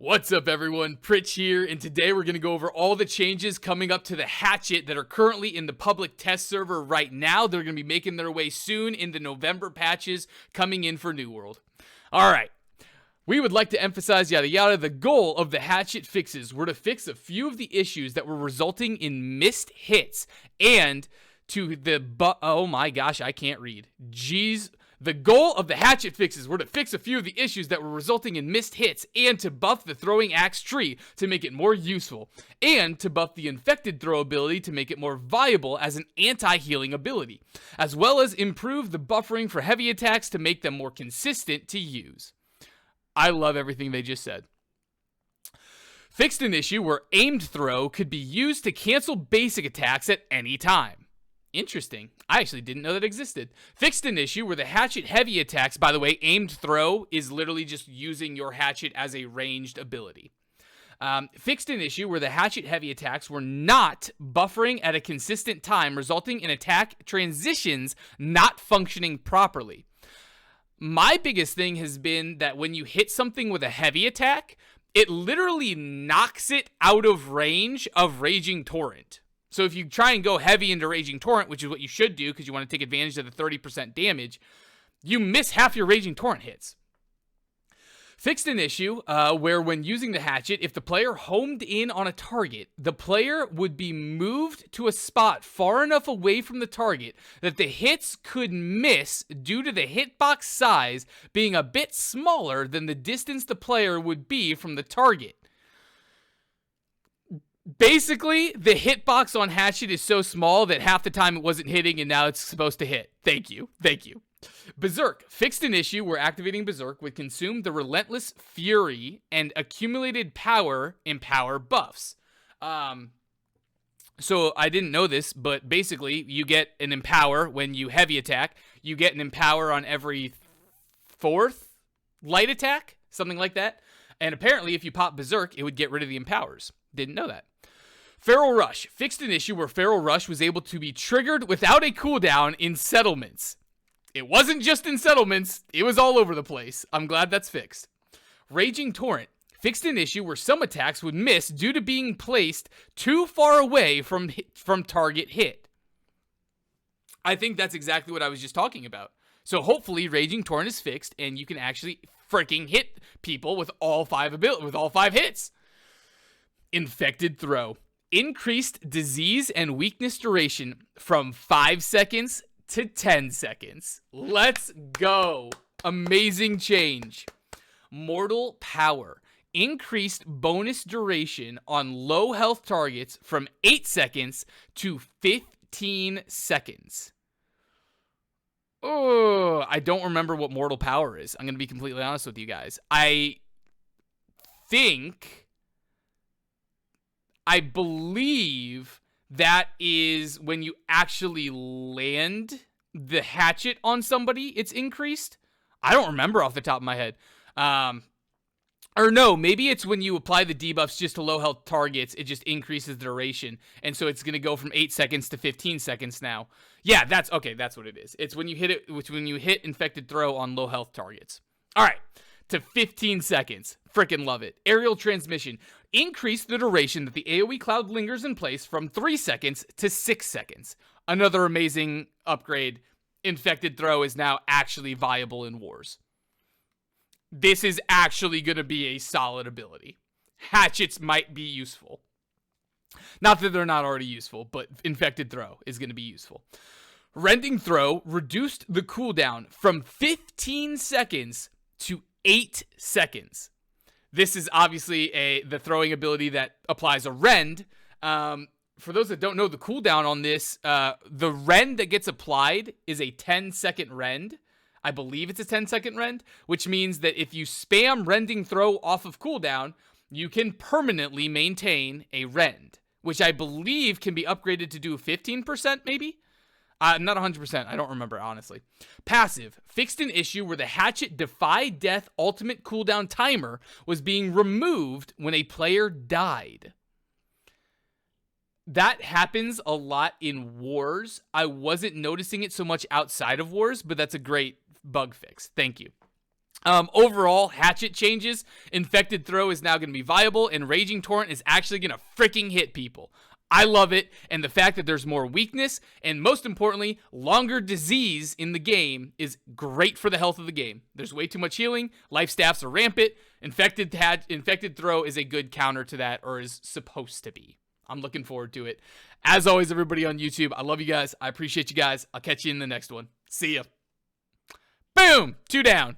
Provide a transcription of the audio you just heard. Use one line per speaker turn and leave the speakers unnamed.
What's up, everyone? Pritch here, and today we're going to go over all the changes coming up to the Hatchet that are currently in the public test server right now. They're going to be making their way soon in the November patches coming in for New World. All right. We would like to emphasize yada yada. The goal of the Hatchet fixes were to fix a few of the issues that were resulting in missed hits and to the oh my gosh, I can't read. Jeez. The goal of the Hatchet fixes were to fix a few of the issues that were resulting in missed hits and to buff the throwing axe tree to make it more useful, and to buff the infected throw ability to make it more viable as an anti-healing ability, as well as improve the buffering for heavy attacks to make them more consistent to use. I love everything they just said. Fixed an issue where aimed throw could be used to cancel basic attacks at any time. Interesting. I actually didn't know that existed. Fixed an issue where the Hatchet heavy attacks, by the way, aimed throw is literally just using your Hatchet as a ranged ability. Fixed an issue where the Hatchet heavy attacks were not buffering at a consistent time, resulting in attack transitions not functioning properly. My biggest thing has been that when you hit something with a heavy attack, it literally knocks it out of range of Raging Torrent. So if you try and go heavy into Raging Torrent, which is what you should do because you want to take advantage of the 30% damage, you miss half your Raging Torrent hits. Fixed an issue where when using the Hatchet, if the player homed in on a target, the player would be moved to a spot far enough away from the target that the hits could miss due to the hitbox size being a bit smaller than the distance the player would be from the target. Basically, the hitbox on Hatchet is so small that half the time it wasn't hitting and now it's supposed to hit. Thank you. Berserk fixed an issue where activating Berserk would consume the Relentless Fury and accumulated power empower buffs. So I didn't know this, but basically you get an empower when you heavy attack. You get an empower on every fourth light attack, something like that. And apparently if you pop Berserk, it would get rid of the empowers. Didn't know that. Feral Rush fixed an issue where Feral Rush was able to be triggered without a cooldown in settlements. It wasn't just in settlements, it was all over the place. I'm glad that's fixed. Raging Torrent fixed an issue where some attacks would miss due to being placed too far away from target hit. I think that's exactly what I was just talking about. So hopefully Raging Torrent is fixed and you can actually freaking hit people with all five hits. Infected Throw increased disease and weakness duration from 5 seconds to 10 seconds. Let's go. Amazing change. Mortal Power increased bonus duration on low health targets from 8 seconds to 15 seconds. Oh, I don't remember what Mortal Power is. I'm going to be completely honest with you guys. I believe that is when you actually land the Hatchet on somebody, it's increased. I don't remember off the top of my head. Or no, maybe it's when you apply the debuffs just to low health targets, it just increases the duration. And so it's going to go from 8 seconds to 15 seconds now. Yeah, that's what it is. It's when you hit Infected Throw on low health targets. All right, to 15 seconds. Freaking love it. Aerial Transmission increased the duration that the AoE cloud lingers in place from 3 seconds to 6 seconds. Another amazing upgrade. Infected Throw is now actually viable in wars. This is actually going to be a solid ability. Hatchets might be useful. Not that they're not already useful, but Infected Throw is going to be useful. Rending Throw reduced the cooldown from 15 seconds to 8 seconds. This is obviously the throwing ability that applies a rend. For those that don't know the cooldown on this, the rend that gets applied is a 10-second rend. I believe it's a 10-second rend, which means that if you spam Rending Throw off of cooldown, you can permanently maintain a rend, which I believe can be upgraded to do 15% maybe? Not 100%. I don't remember, honestly. Passive fixed an issue where the Hatchet Defy Death ultimate cooldown timer was being removed when a player died. That happens a lot in wars. I wasn't noticing it so much outside of wars, but that's a great bug fix. Thank you. Overall, Hatchet changes. Infected Throw is now going to be viable, and Raging Torrent is actually going to freaking hit people. I love it, and the fact that there's more weakness, and most importantly, longer disease in the game is great for the health of the game. There's way too much healing, life staffs are rampant, Infected Throw is a good counter to that, or is supposed to be. I'm looking forward to it. As always, everybody on YouTube, I love you guys. I appreciate you guys. I'll catch you in the next one. See ya. Boom! 2 down.